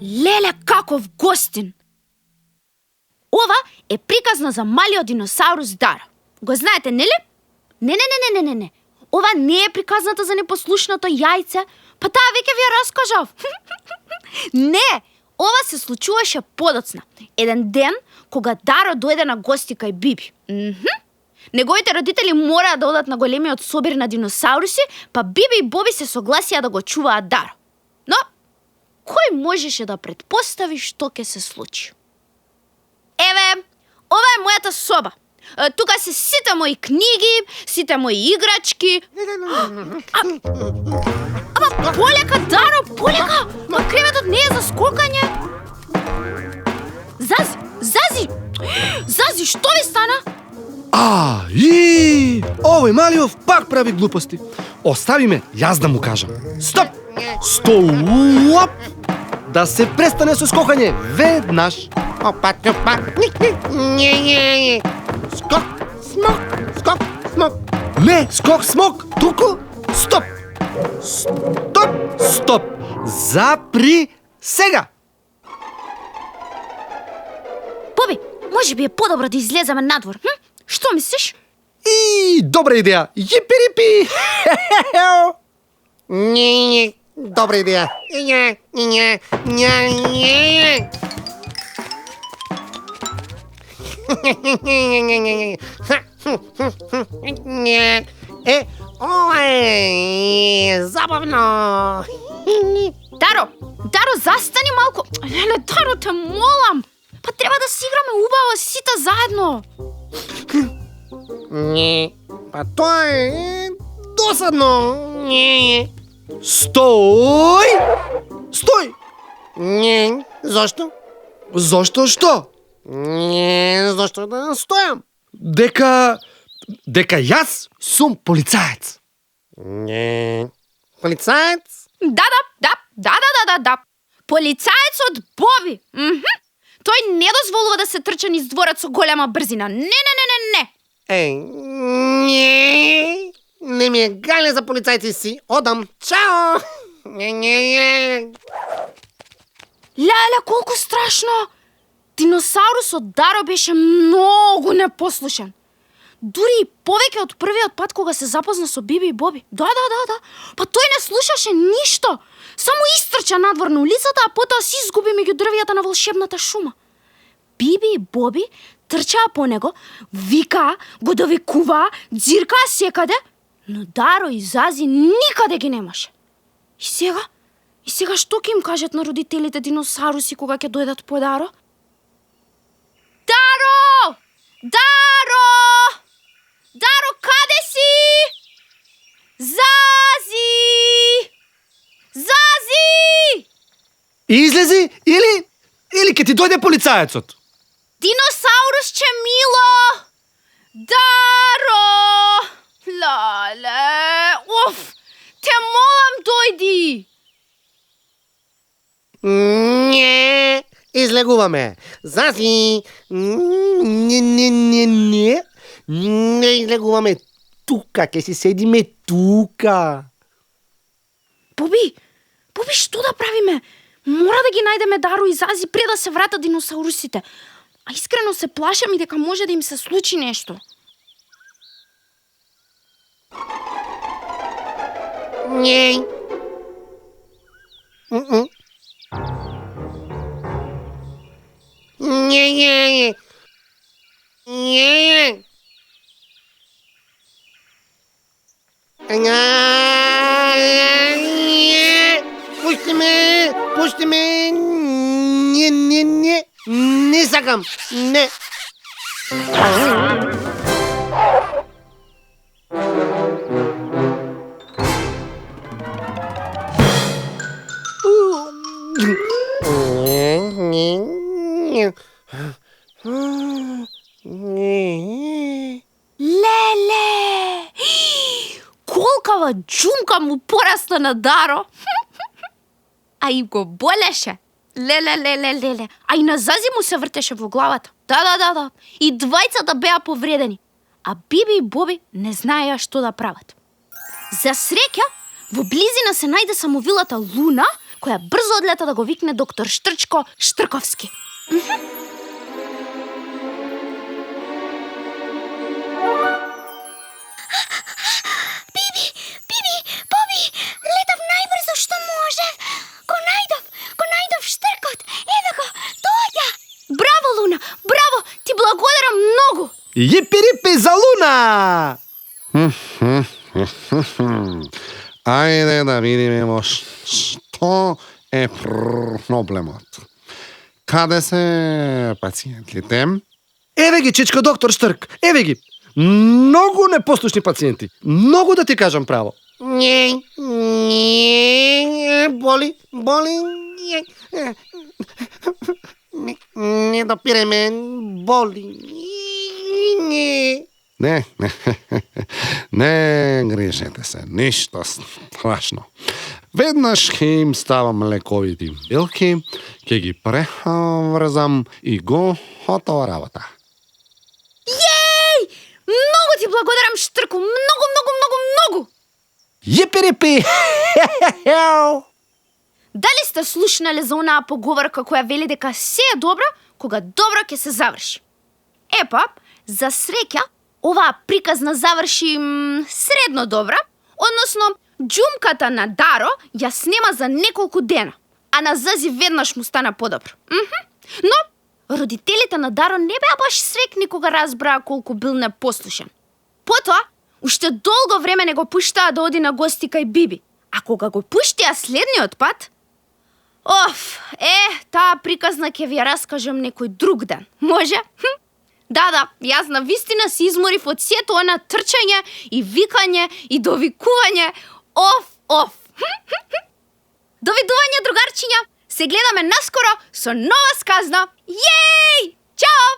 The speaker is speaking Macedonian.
Леле, каков гостин! Ова е приказна за малиот диносаурус Даро. Го знаете, нели? Не. Ова не е приказната за непослушното јајце, па таа веќе ви ја раскажав. Не, ова се случуваше подоцна. Еден ден, кога Даро дојде на гости кај Биби. Неговите родители мораа да одат на големиот собир на диносауруси, па Биби и Боби се согласија да го чуваат Даро. Но, кој можеше да претпостави што ќе се случи? Еве, ова е мојата соба. Тука се сите мои книги, сите мои играчки. Ама полека, Даро, полека! Ма креветот не е за скокање. Зази, што ви стана? Овој малиов пак прави глупости. Остави ме, јас да му кажам. Стоп! Стоп! Да се престане со скокање веднаш. Опа. Не. Скок, смок. Не, скок, смок, туку. Стоп! Запри сега. Боби, може би е подобро да излеземе надвор. Што мислиш? Добра идеја. Јипи-рипи. Не. Добра идеја. Не. Ова е забавно. Даро, застани малку. Леле, Даро, те молам. Па треба да си играме убаво сите заедно. Не, па тоа е досадно. Не. Стој! Не, зошто? Зошто што? Не, зошто да стојам? Дека јас сум полицаец. Не. Полицаец? Да. Полицаецот Боби. Тој не дозволува да се трча низ дворот со голема брзина. Не. Не ми е гајле за полицајци си. Одам. Чао. Не. Леле, колку страшно! Диносаурусот Даро беше многу непослушен. Дури и повеќе од првиот пат кога се запозна со Биби и Боби. Да. Па тој не слушаше ништо. Само истрча надвор на улицата, а потоа се изгуби меѓу дрвијата на волшебната шума. Биби и Боби трчаа по него, викаа, го довикуваа, ѕиркаа секаде, но Даро и Зази никаде ги немаше. И сега што ќе им кажат на родителите диносауруси кога ќе дојдат по Даро? Даро, каде си? Зази! Излези или ќе ти дојде полицаецот? Диносаурусче мило! Даро! Лале! Те молам, дојди! Не, излегуваме. Зази. Не излегуваме. Тука, ќе си седиме тука. Боби, што да правиме? Мора да ги најдеме Даро и Зази пред да се вратат диносаурусите. А искрено се плашам и дека може да им се случи нешто. Не. Не. Пушти ме. Не сакам. Не. Леле! Колкава џумка му порасна на Даро. А и го болеше. Леле. А и на Зази му се вртеше во главата. Да. И двајцата беа повредени. А Биби и Боби не знаеа што да прават. За среќа, во близина се најде самовилата Луна, која брзо одлета да го викне доктор Штрчко Штрковски. Биби, Боби, летав најбрзо што можев. Го најдов Штркот. Еве го, доаѓа. Браво, Луна, браво, ти благодарам многу. Јипи-рипи за Луна! Ајде да видиме што е проблемот. Каде се пациентите? Еве ги, чичко доктор Штрк, еве ги. Многу непослушни пациенти. Многу да ти кажам право. Не, боли. Не допире ме, боли. Не грижете се, ништо страшно. Веднаш ќе им ставам лековити билки, ќе ги преврзам и готова работа. Јеј! Многу ти благодарам, Штрко, многу. Јипи-рипи! Дали сте слушнале за онаа поговорка која вели дека се е добро кога добро ќе се заврши? Епа, за среќа, оваа приказна заврши средно добра, односно џумката на Даро ја снема за неколку дена, а на Зази веднаш му стана подобро. Но родителите на Даро не беа баш срекни кога разбраа колку бил непослушен. Потоа, уште долго време не го пуштаа да оди на гости кај Биби, а кога го пуштија следниот пат, таа приказна ќе ви ја раскажам некој друг ден. Може? Да, јас на вистина се изморив од сето она трчање и викање и довикување. Довидување, другарчиња. Се гледаме наскоро со нова сказна. Јеј! Чао!